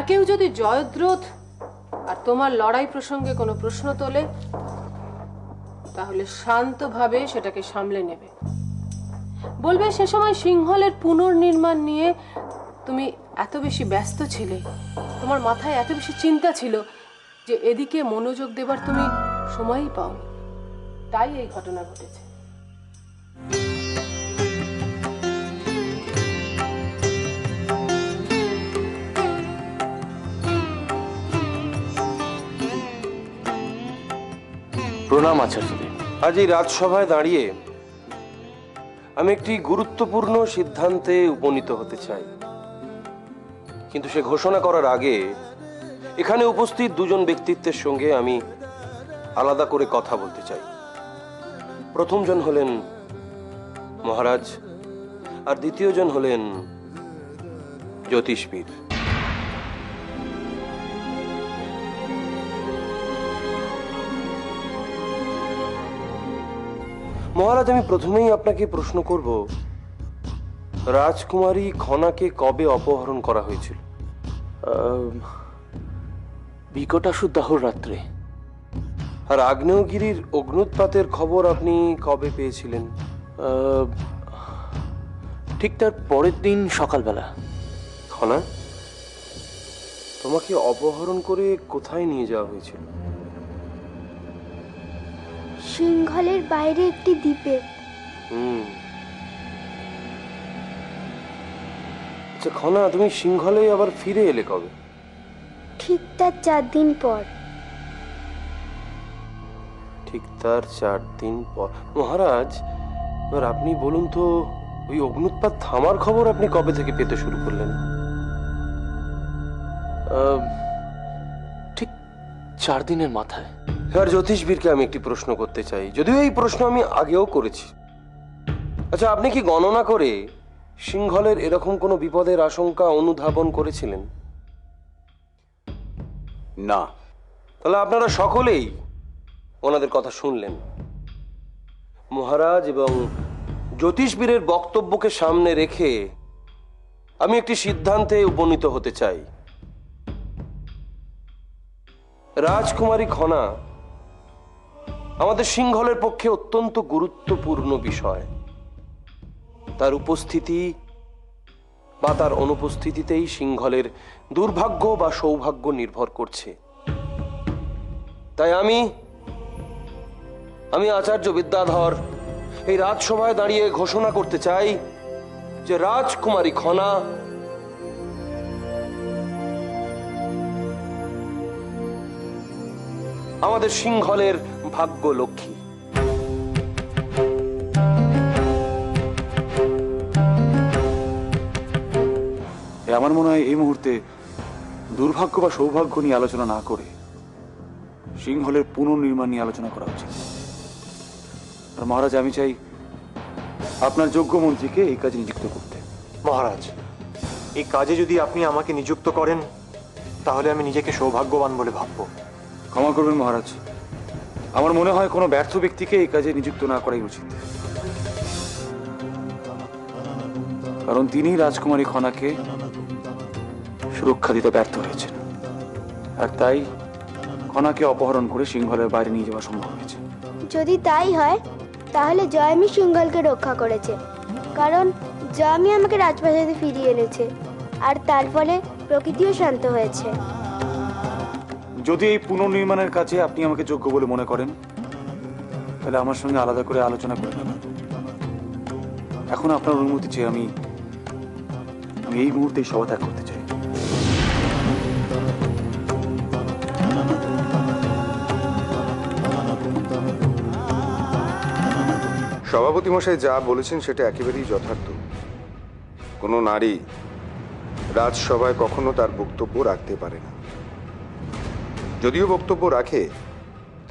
কেউ যদি জয়দ্রথ আর তোমার লড়াই প্রসঙ্গে কোনো প্রশ্ন তোলে তাহলে শান্তভাবে সেটাকে সামলে নেবে। বলবে সে সময় সিংহলের পুনর্নির্মাণ নিয়ে তুমি এত বেশি ব্যস্ত ছিলে, তোমার মাথায় এত বেশি চিন্তা ছিল যে এদিকে মনোযোগ দেবার তুমি সময়ই পাওনি, তাই এই ঘটনা ঘটেছে। প্রণাম আচার্যদেব। আজ এই রাজসভায় দাঁড়িয়ে আমি একটি গুরুত্বপূর্ণ সিদ্ধান্তে উপনীত হতে চাই, কিন্তু সে ঘোষণা করার আগে এখানে উপস্থিত দুজন ব্যক্তিত্বের সঙ্গে আমি আলাদা করে কথা বলতে চাই। প্রথমজন হলেন মহারাজ আর দ্বিতীয়জন হলেন জ্যোতিষবিদ। মহারাজ, আমি প্রথমেই আপনাকে প্রশ্ন করব, রাজকুমারী খনাকে কবে অপহরণ করা হয়েছিল? বিকটাসুদাহর রাত্রে। আর আগ্নেয়গিরির অগ্নুৎপাতের খবর আপনি কবে পেয়েছিলেন? ঠিক তার পরের দিন সকালবেলা। খনা, তোমাকে অপহরণ করে কোথায় নিয়ে যাওয়া হয়েছিল? সিংহলের বাইরে একটি দ্বীপে। আচ্ছা খনা, তুমি সিংহলে আবার ফিরে এলে কবে? ঠিক তার 4 দিন পর। ঠিক তার 4 দিন পর। মহারাজ, এবার আপনি বলুন তো, ওই অগ্নুৎপাত থামার খবর আপনি কবে থেকে পেতে শুরু করলেন? ঠিক 4 দিনের মাথায়। এবার জ্যোতিষবীরকে আমি একটি প্রশ্ন করতে চাই, যদিও এই প্রশ্ন আমি আগেও করেছি। আচ্ছা, আপনি কি গণনা করে সিংহলের এরকম কোনো বিপদের আশঙ্কা অনুধাবন করেছিলেন? না। তাহলে আপনারা সকলেই ওনাদের কথা শুনলেন। মহারাজ এবং জ্যোতিষবীরের বক্তব্যকে সামনে রেখে আমি একটি সিদ্ধান্তে উপনীত হতে চাই। রাজকুমারী খনা আমাদের সিংহলের পক্ষে অত্যন্ত গুরুত্বপূর্ণ বিষয়। তার উপস্থিতি বা তার অনুপস্থিতিতেই সিংহলের দুর্ভাগ্য বা সৌভাগ্য নির্ভর করছে। তাই আমি আচার্য বিদ্যাধর এই রাজসভায় দাঁড়িয়ে ঘোষণা করতে চাই যে রাজকুমারী খনা আমাদের সিংহলের ভাগ্য লক্ষ্মী। আমার মনে হয় এই মুহূর্তে দুর্ভাগ্য বা সৌভাগ্য নিয়ে আলোচনা না করে সিংহলের পুনর্নির্মাণ নিয়ে আলোচনা করা উচিত। আর মহারাজ, আমি চাই আপনার যোগ্য মন্ত্রীকে এই কাজে নিযুক্ত করতে। মহারাজ, এই কাজে যদি আপনি আমাকে নিযুক্ত করেন তাহলে আমি নিজেকে সৌভাগ্যবান বলে ভাবব। ক্ষমা করবেন মহারাজ, আমার মনে হয় কোনো ব্যর্থ ব্যক্তিকে এই কাজে নিযুক্ত না করাই উচিত, কারণ তিনি রাজকুমারী খনাকে সুরক্ষা দিতে ব্যর্থ হয়েছেন, আর তাই খনাকে অপহরণ করে সিংহলের বাইরে নিয়ে যাওয়া সম্ভব হয়েছে। যদি তাই হয় তাহলে জয়মি সিংহলকে রক্ষা করেছে, কারণ জয়মি আমাকে রাজপ্রাসাদে ফিরিয়ে এনেছে, আর তার ফলে প্রকৃতিও শান্ত হয়েছে। যদি এই পুনর্নির্মাণের কাজে আপনি আমাকে যোগ্য বলে মনে করেন তাহলে আমার সঙ্গে আলাদা করে আলোচনা করে নেবেন। এখন আপনার অনুমতি চেয়ে আমি এই মুহূর্তেই সভা ত্যাগ করতে চাই। সভাপতি মশাই যা বলেছেন সেটা একেবারেই যথার্থ। কোনো নারী রাজসভায় কখনো তার বক্তব্য রাখতে পারে না। যদিও বক্তব্য রাখে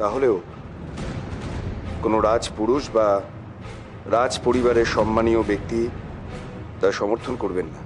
তাহলেও কোনো রাজপুরুষ বা রাজ পরিবারের সম্মানীয় ব্যক্তি তা সমর্থন করবেন না।